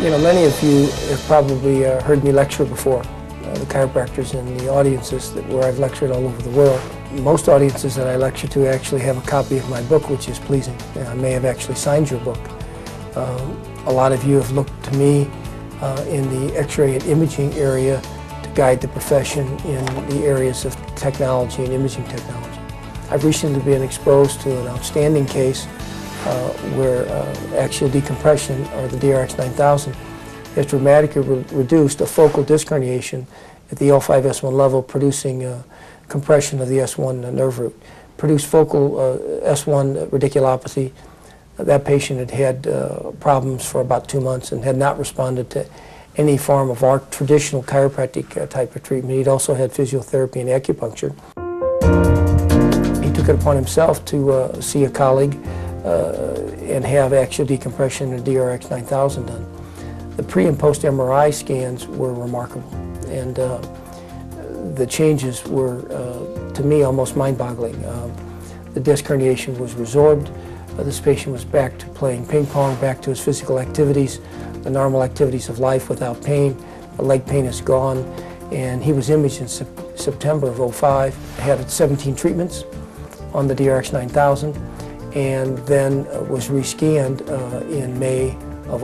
You know, many of you have probably heard me lecture before, the chiropractors in the audiences where I've lectured all over the world. Most audiences that I lecture to actually have a copy of my book, which is pleasing. I may have actually signed your book. A lot of you have looked to me in the X-ray and imaging area to guide the profession in the areas of technology and imaging technology. I've recently been exposed to an outstanding case where axial decompression, or the DRX 9000, has dramatically reduced a focal disc herniation at the L5-S1 level, producing compression of the S1 nerve root. Produced focal S1 radiculopathy. That patient had had problems for about 2 months and had not responded to any form of our traditional chiropractic type of treatment. He'd also had physiotherapy and acupuncture. He took it upon himself to see a colleague and have axial decompression and DRX 9000 done. The pre and post MRI scans were remarkable, and the changes were, to me, almost mind-boggling. The disc herniation was resorbed. This patient was back to playing ping pong, back to his physical activities, the normal activities of life without pain. The leg pain is gone, and he was imaged in September of '05. Had 17 treatments on the DRX 9000. And then was rescanned in May of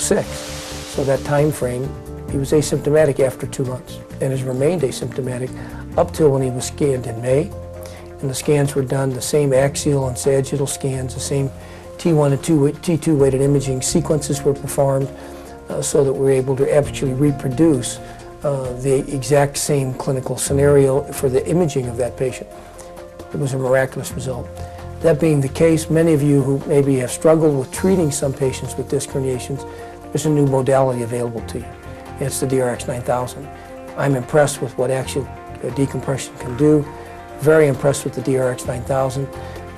'06. So that time frame, he was asymptomatic after 2 months and has remained asymptomatic up till when he was scanned in May. And the scans were done, the same axial and sagittal scans, the same T1 and T2 weighted imaging sequences were performed so that we were able to actually reproduce the exact same clinical scenario for the imaging of that patient. It was a miraculous result. That being the case, many of you who maybe have struggled with treating some patients with disc herniations, there's a new modality available to you. It's the DRX 9000. I'm impressed with what axial decompression can do, very impressed with the DRX 9000,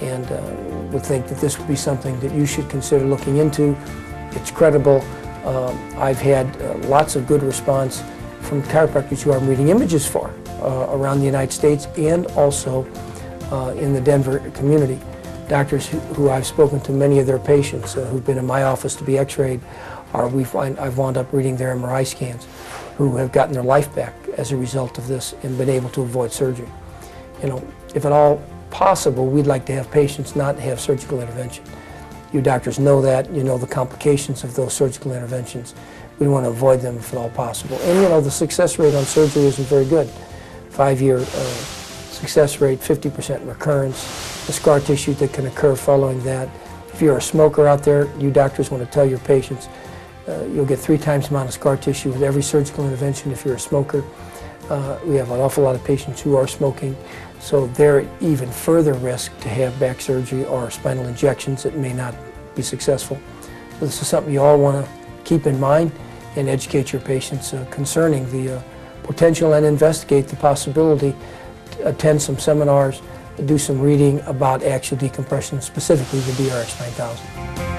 and would think that this would be something that you should consider looking into. It's credible. I've had lots of good response from chiropractors who I'm reading images for around the United States and also in the Denver community. Doctors who I've spoken to, many of their patients who've been in my office to be x-rayed, I've wound up reading their MRI scans, who have gotten their life back as a result of this and been able to avoid surgery. You know, if at all possible, we'd like to have patients not have surgical intervention. You doctors know that, you know the complications of those surgical interventions. We want to avoid them if at all possible. And you know, the success rate on surgery isn't very good. 5-year success rate, 50% recurrence, the scar tissue that can occur following that. If you're a smoker out there, you doctors want to tell your patients you'll get 3 times the amount of scar tissue with every surgical intervention if you're a smoker. We have an awful lot of patients who are smoking, so they're at even further risk to have back surgery or spinal injections that may not be successful. So this is something you all want to keep in mind and educate your patients concerning the potential, and investigate the possibility, attend some seminars, do some reading about axial decompression, specifically the DRX 9000.